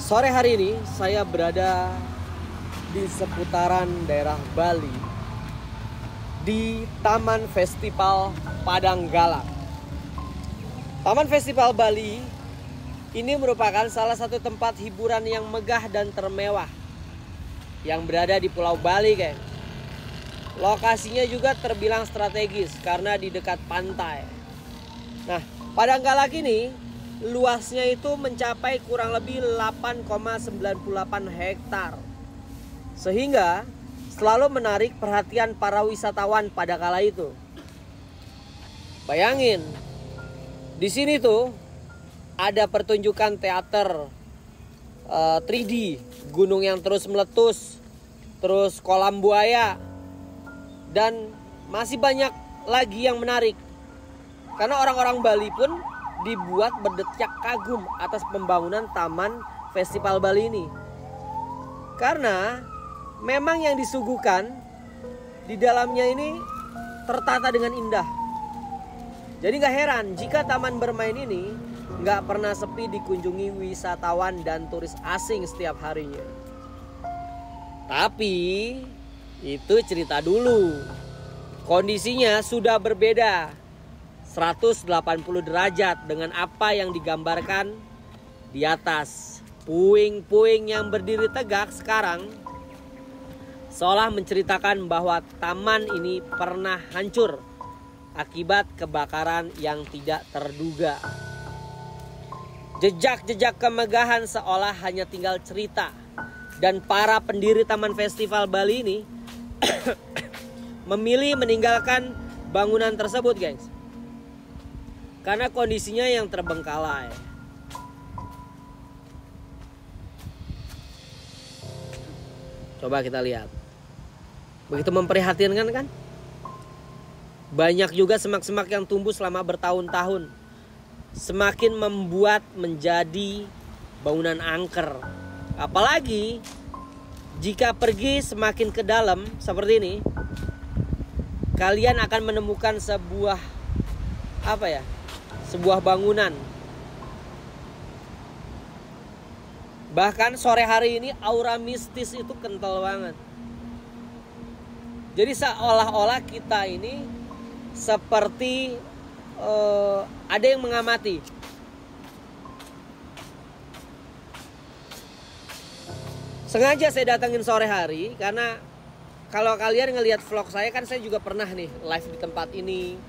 Sore hari ini saya berada di seputaran daerah Bali di Taman Festival Padang Galak. Taman Festival Bali ini merupakan salah satu tempat hiburan yang megah dan termewah yang berada di Pulau Bali, guys. Lokasinya juga terbilang strategis karena di dekat pantai. Nah, Padang Galak ini luasnya itu mencapai kurang lebih 8,98 hektar. Sehingga selalu menarik perhatian para wisatawan pada kala itu. Bayangin, di sini tuh ada pertunjukan teater 3D, gunung yang terus meletus, terus kolam buaya, dan masih banyak lagi yang menarik. Karena orang-orang Bali pun dibuat berdecak kagum atas pembangunan Taman Festival Bali ini. Karena memang yang disuguhkan di dalamnya ini tertata dengan indah. Jadi gak heran jika taman bermain ini gak pernah sepi dikunjungi wisatawan dan turis asing setiap harinya. Tapi itu cerita dulu. Kondisinya sudah berbeda 180 derajat dengan apa yang digambarkan di atas. Puing-puing yang berdiri tegak sekarang seolah menceritakan bahwa taman ini pernah hancur akibat kebakaran yang tidak terduga. Jejak-jejak kemegahan seolah hanya tinggal cerita. Dan para pendiri Taman Festival Bali ini memilih meninggalkan bangunan tersebut, guys, karena kondisinya yang terbengkalai. Coba kita lihat. Begitu memprihatinkan kan? Banyak juga semak-semak yang tumbuh selama bertahun-tahun, semakin membuat menjadi bangunan angker. Apalagi jika pergi semakin ke dalam seperti ini, kalian akan menemukan sebuah sebuah bangunan. Bahkan sore hari ini aura mistis itu kental banget. Jadi seolah-olah kita ini seperti ada yang mengamati. Sengaja saya datangin sore hari karena kalau kalian ngelihat vlog saya kan saya juga pernah nih live di tempat ini.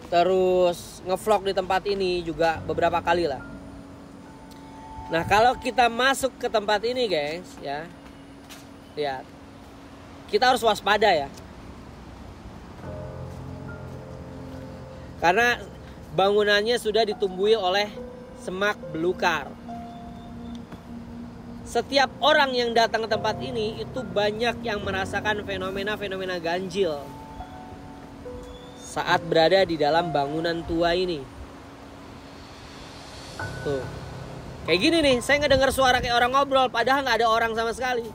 Terus ngevlog di tempat ini juga beberapa kali lah. Nah, kalau kita masuk ke tempat ini, guys, ya, lihat, kita harus waspada ya. Karena bangunannya sudah ditumbuhi oleh semak belukar. Setiap orang yang datang ke tempat ini itu banyak yang merasakan fenomena-fenomena ganjil saat berada di dalam bangunan tua ini. Tuh, kayak gini nih, saya ngedengar suara kayak orang ngobrol, padahal nggak ada orang sama sekali.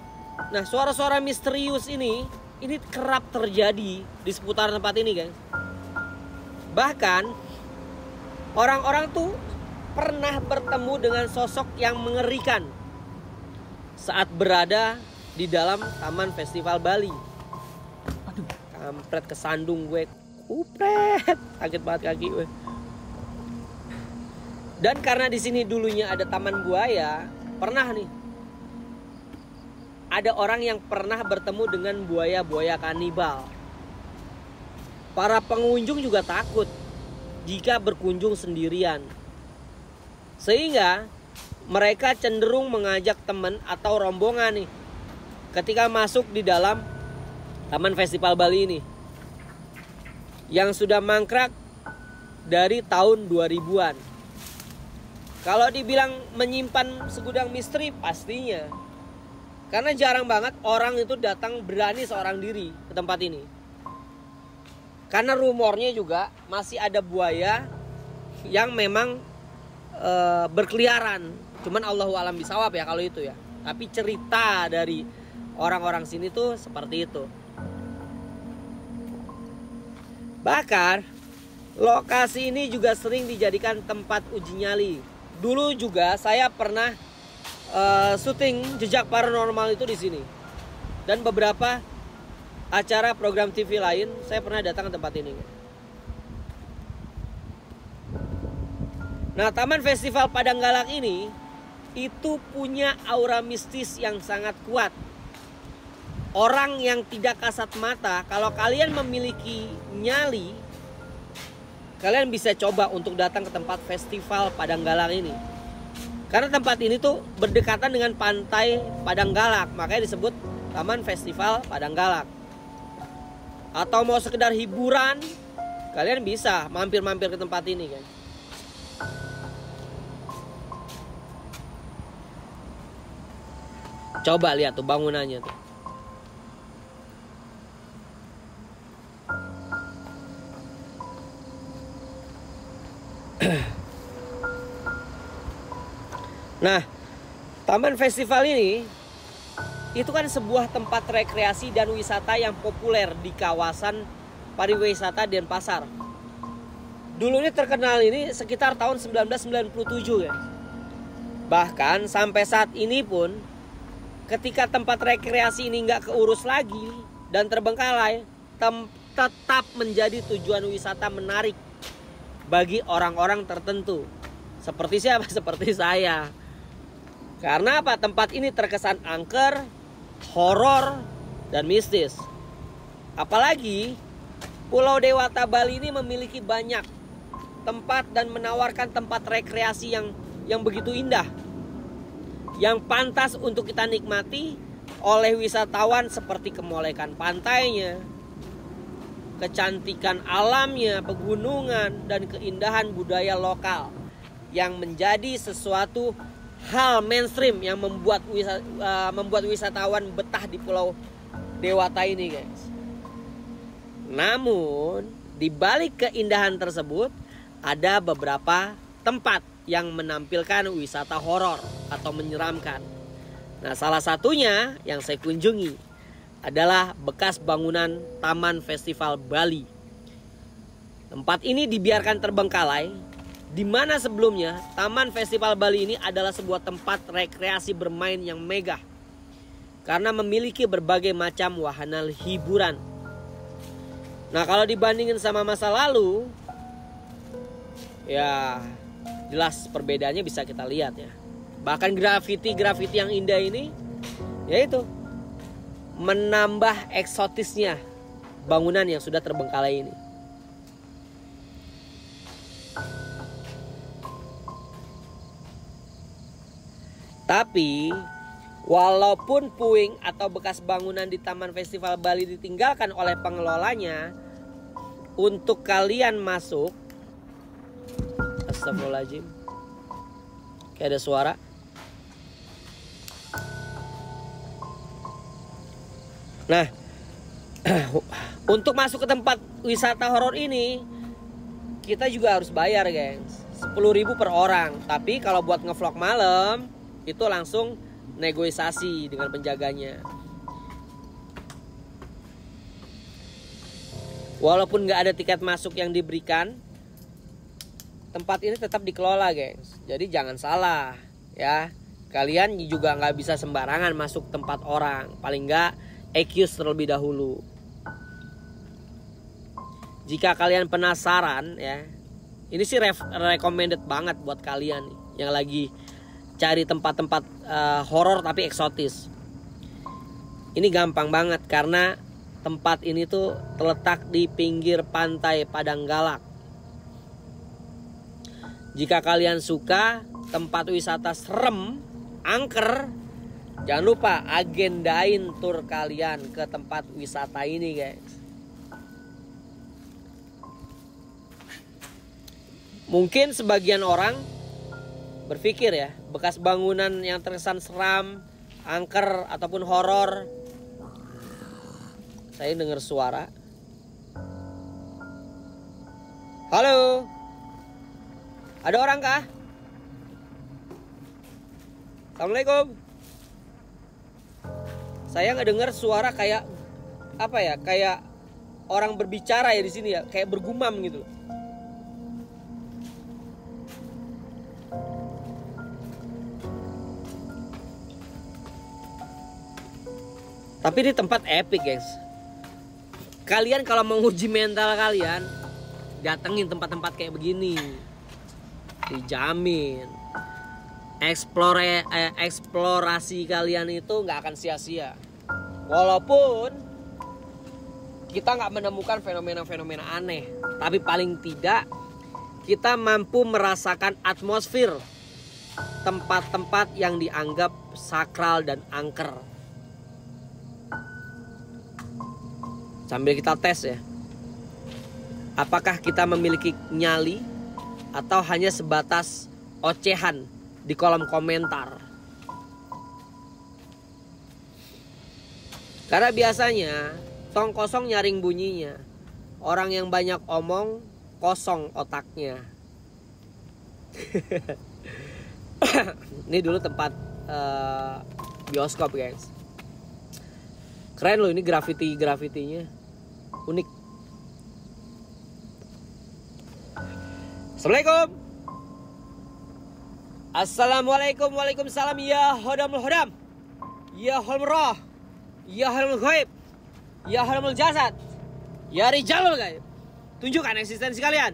Nah, suara-suara misterius ini kerap terjadi di seputar tempat ini, guys. Bahkan orang-orang tuh pernah bertemu dengan sosok yang mengerikan saat berada di dalam Taman Festival Bali. Aduh, kampret kesandung gue. Upret, kaget banget kaki gue. Dan karena di sini dulunya ada taman buaya, pernah nih ada orang yang pernah bertemu dengan buaya-buaya kanibal. Para pengunjung juga takut jika berkunjung sendirian. Sehingga mereka cenderung mengajak teman atau rombongan nih ketika masuk di dalam Taman Festival Bali ini, yang sudah mangkrak dari tahun 2000-an. Kalau dibilang menyimpan segudang misteri, pastinya. Karena jarang banget orang itu datang berani seorang diri ke tempat ini. Karena rumornya juga masih ada buaya yang memang berkeliaran. Cuman Allahu alam bisawab ya kalau itu ya. Tapi cerita dari orang-orang sini tuh seperti itu. Bahkan lokasi ini juga sering dijadikan tempat uji nyali. Dulu juga saya pernah syuting Jejak Paranormal itu di sini. Dan beberapa acara program TV lain saya pernah datang ke tempat ini. Nah, Taman Festival Padang Galak ini itu punya aura mistis yang sangat kuat. Orang yang tidak kasat mata, kalau kalian memiliki nyali, kalian bisa coba untuk datang ke tempat Festival Padang Galak ini. Karena tempat ini tuh berdekatan dengan pantai Padang Galak, makanya disebut Taman Festival Padang Galak. Atau mau sekedar hiburan, kalian bisa mampir-mampir ke tempat ini kan. Coba lihat tuh bangunannya tuh. Nah, Taman Festival ini itu kan sebuah tempat rekreasi dan wisata yang populer di kawasan pariwisata Denpasar. Dulunya terkenal ini sekitar tahun 1997 ya. Bahkan sampai saat ini pun ketika tempat rekreasi ini nggak keurus lagi dan terbengkalai, tetap menjadi tujuan wisata menarik bagi orang-orang tertentu. Seperti siapa? Seperti saya. Karena apa? Tempat ini terkesan angker, horor, dan mistis. Apalagi Pulau Dewata Bali ini memiliki banyak tempat dan menawarkan tempat rekreasi yang begitu indah, yang pantas untuk kita nikmati oleh wisatawan, seperti kemolekan pantainya, kecantikan alamnya, pegunungan, dan keindahan budaya lokal yang menjadi sesuatu hal mainstream yang membuat wisatawan betah di Pulau Dewata ini, guys. Namun di balik keindahan tersebut ada beberapa tempat yang menampilkan wisata horor atau menyeramkan. Nah, salah satunya yang saya kunjungi adalah bekas bangunan Taman Festival Bali. Tempat ini dibiarkan terbengkalai, di mana sebelumnya Taman Festival Bali ini adalah sebuah tempat rekreasi bermain yang megah karena memiliki berbagai macam wahana hiburan. Nah, kalau dibandingin sama masa lalu, ya jelas perbedaannya bisa kita lihat ya. Bahkan grafiti yang indah ini yaitu menambah eksotisnya bangunan yang sudah terbengkalai ini. Tapi walaupun puing atau bekas bangunan di Taman Festival Bali ditinggalkan oleh pengelolanya, untuk kalian masuk, astagfirullahaladzim, kayak ada suara. Nah, untuk masuk ke tempat wisata horor ini kita juga harus bayar, gengs. 10.000 per orang. Tapi kalau buat ngevlog malam itu langsung negosiasi dengan penjaganya. Walaupun nggak ada tiket masuk yang diberikan, tempat ini tetap dikelola, gengs. Jadi jangan salah ya. Kalian juga nggak bisa sembarangan masuk tempat orang. Paling nggak accuse terlebih dahulu. Jika kalian penasaran ya, ini sih recommended banget buat kalian nih, yang lagi cari tempat-tempat horor tapi eksotis. Ini gampang banget karena tempat ini tuh terletak di pinggir pantai Padang Galak. Jika kalian suka tempat wisata serem, angker, jangan lupa agendain tur kalian ke tempat wisata ini, guys. Mungkin sebagian orang berpikir ya, bekas bangunan yang terkesan seram, angker, ataupun horor. Saya dengar suara. Halo? Ada orang kah? Assalamualaikum. Saya nggak dengar suara kayak apa ya? Kayak orang berbicara ya di sini ya, kayak bergumam gitu. Tapi ini tempat epic, guys. Kalian kalau mau uji mental kalian, datengin tempat-tempat kayak begini. Dijamin eksplorasi kalian itu nggak akan sia-sia. Walaupun kita nggak menemukan fenomena-fenomena aneh, tapi paling tidak kita mampu merasakan atmosfer tempat-tempat yang dianggap sakral dan angker. Sambil kita tes ya, apakah kita memiliki nyali atau hanya sebatas ocehan di kolom komentar. Karena biasanya tong kosong nyaring bunyinya. Orang yang banyak omong kosong otaknya. Ini dulu tempat bioskop, guys. Keren loh ini grafitinya. Unik. Assalamualaikum. Assalamualaikum. Waalaikumsalam. Ya hodamul hodam. Ya holmul roh. Ya holmul ghaib. Ya holmul jasad. Ya rijalul ghaib. Tunjukkan eksistensi kalian.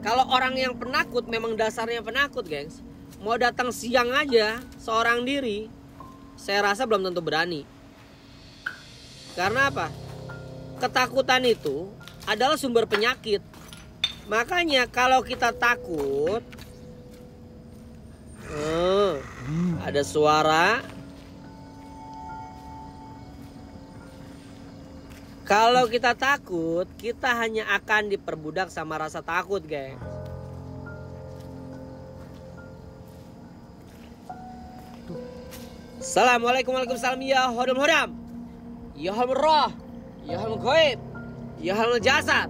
Kalau orang yang penakut memang dasarnya penakut, gengs. Mau datang siang aja seorang diri, saya rasa belum tentu berani. Karena apa? Ketakutan itu adalah sumber penyakit. Makanya kalau kita takut, ada suara. Kalau kita takut, kita hanya akan diperbudak sama rasa takut, guys. Assalamualaikum. Waalaikumsalam. Ya hodam hodam. Ya halmul roh. Ya halmul ghaib. Ya halmul jasad.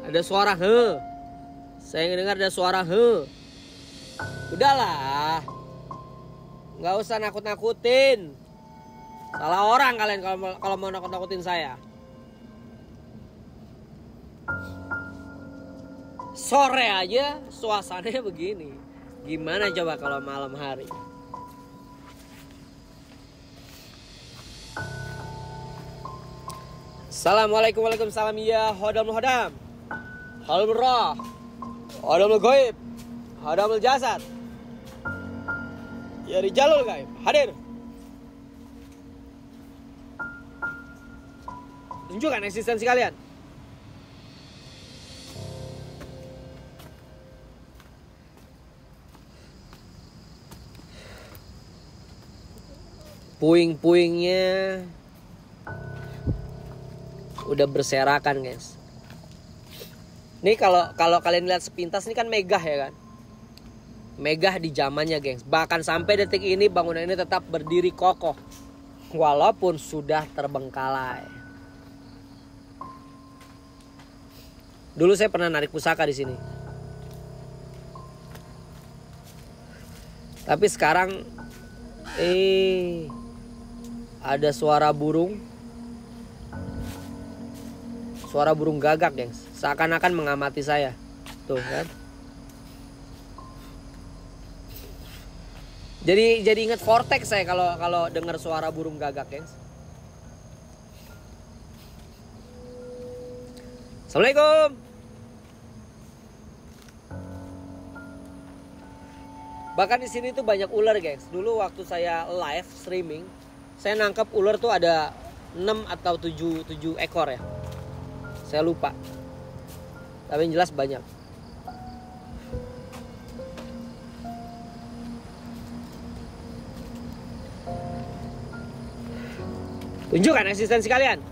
Ada suara he. Saya dengar ada suara he. Udahlah, nggak usah nakut-nakutin. Salah orang kalian kalau mau nakut-nakutin saya. Sore aja suasananya begini. Gimana coba kalau malam hari? Assalamualaikum. Waalaikumsalam. Ya hodamul hodam. Halmul roh. Hodamul ghaib. Hodamul jasad. Ya rijalul ghaib. Hadir. Tunjukkan eksistensi kalian. Puing-puingnya udah berserakan, guys. Nih kalau kalian lihat sepintas ini kan megah ya kan. Megah di zamannya, gengs. Bahkan sampai detik ini bangunan ini tetap berdiri kokoh walaupun sudah terbengkalai. Dulu saya pernah narik pusaka di sini. Tapi sekarang ada suara burung. Suara burung gagak, gengs. Seakan-akan mengamati saya. Tuh kan. Jadi ingat vortex saya kalau dengar suara burung gagak, gengs. Assalamualaikum. Bahkan di sini tuh banyak ular, gengs. Dulu waktu saya live streaming, saya nangkap ular tuh ada 6 atau 7 ekor ya. Saya lupa. Tapi yang jelas banyak. Tunjukkan eksistensi kalian.